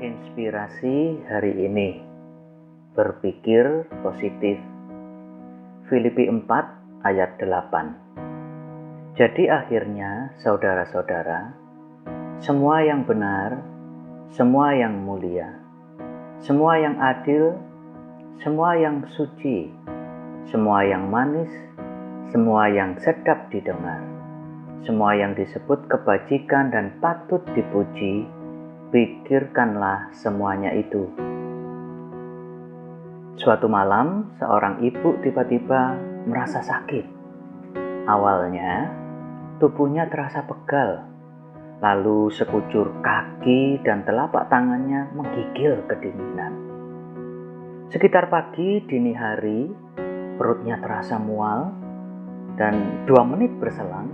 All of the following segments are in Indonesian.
Inspirasi hari ini, berpikir positif. Filipi 4 ayat 8. Jadi akhirnya saudara-saudara, semua yang benar, semua yang mulia, semua yang adil, semua yang suci, semua yang manis, semua yang sedap didengar, semua yang disebut kebajikan dan patut dipuji, pikirkanlah semuanya itu. Suatu malam, seorang ibu tiba-tiba merasa sakit. Awalnya, tubuhnya terasa pegal. Lalu sekujur kaki dan telapak tangannya menggigil kedinginan. Sekitar pagi dini hari, perutnya terasa mual, dan 2 menit berselang,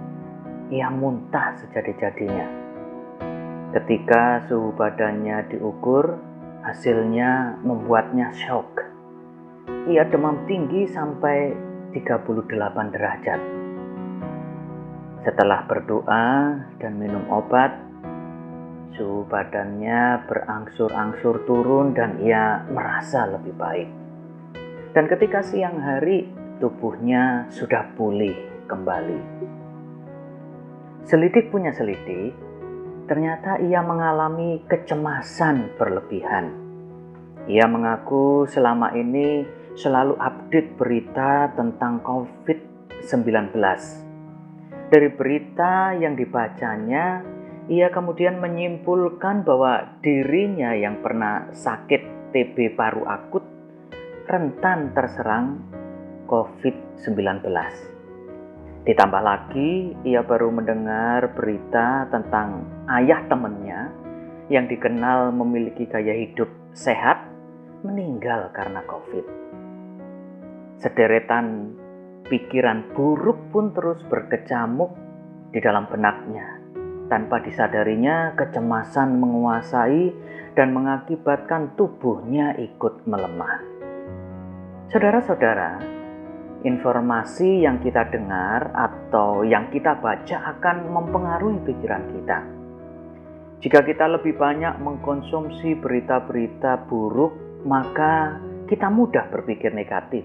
ia muntah sejadi-jadinya. Ketika suhu badannya diukur, hasilnya membuatnya syok. Ia demam tinggi sampai 38 derajat. Setelah berdoa dan minum obat, suhu badannya berangsur-angsur turun dan ia merasa lebih baik. Dan ketika siang hari, tubuhnya sudah pulih kembali. Selidik punya selidik, ternyata ia mengalami kecemasan berlebihan. Ia mengaku selama ini selalu update berita tentang COVID-19. Dari berita yang dibacanya, ia kemudian menyimpulkan bahwa dirinya yang pernah sakit TB paru akut rentan terserang COVID-19. Ditambah lagi, ia baru mendengar berita tentang ayah temannya yang dikenal memiliki gaya hidup sehat meninggal karena COVID. Sederetan pikiran buruk pun terus berkecamuk di dalam benaknya. Tanpa disadarinya, kecemasan menguasai dan mengakibatkan tubuhnya ikut melemah. Saudara-saudara, informasi yang kita dengar atau yang kita baca akan mempengaruhi pikiran kita. Jika kita lebih banyak mengkonsumsi berita-berita buruk, maka kita mudah berpikir negatif.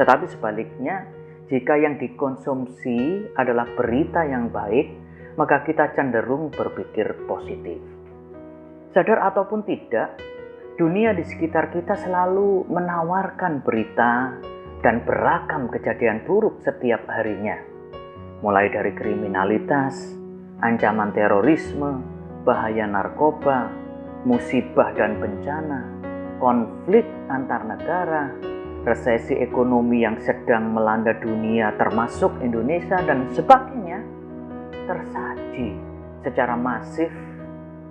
Tetapi sebaliknya, jika yang dikonsumsi adalah berita yang baik, maka kita cenderung berpikir positif. Sadar ataupun tidak, dunia di sekitar kita selalu menawarkan berita dan beragam kejadian buruk setiap harinya. Mulai dari kriminalitas, ancaman terorisme, bahaya narkoba, musibah dan bencana, konflik antar negara, resesi ekonomi yang sedang melanda dunia termasuk Indonesia dan sebagainya, tersaji secara masif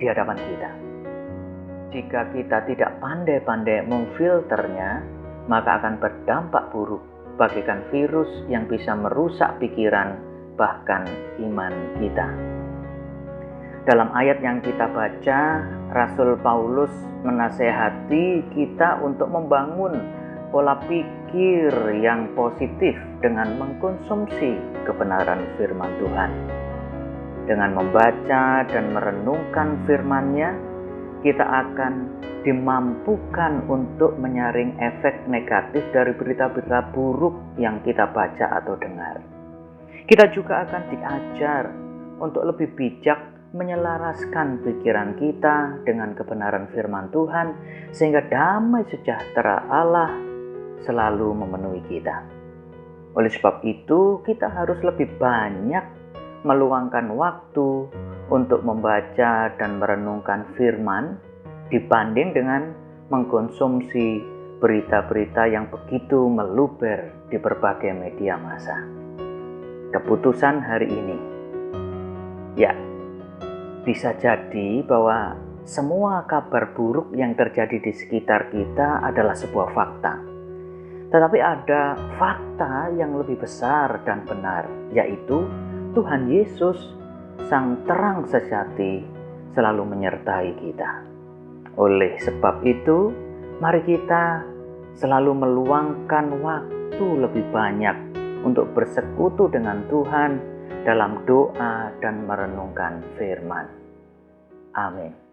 di hadapan kita. Jika kita tidak pandai-pandai memfilternya, maka akan berdampak buruk bagaikan virus yang bisa merusak pikiran bahkan iman kita. Dalam ayat yang kita baca, Rasul Paulus menasehati kita untuk membangun pola pikir yang positif dengan mengkonsumsi kebenaran firman Tuhan. Dengan membaca dan merenungkan firman-Nya, kita akan dimampukan untuk menyaring efek negatif dari berita-berita buruk yang kita baca atau dengar. Kita juga akan diajar untuk lebih bijak menyelaraskan pikiran kita dengan kebenaran firman Tuhan, sehingga damai sejahtera Allah selalu memenuhi kita. Oleh sebab itu, kita harus lebih banyak meluangkan waktu untuk membaca dan merenungkan firman dibanding dengan mengkonsumsi berita-berita yang begitu meluber di berbagai media massa. Keputusan hari ini, ya, bisa jadi bahwa semua kabar buruk yang terjadi di sekitar kita adalah sebuah fakta. Tetapi ada fakta yang lebih besar dan benar, yaitu Tuhan Yesus, Sang Terang Sejati, selalu menyertai kita. Oleh sebab itu, mari kita selalu meluangkan waktu lebih banyak untuk bersekutu dengan Tuhan dalam doa dan merenungkan firman. Amin.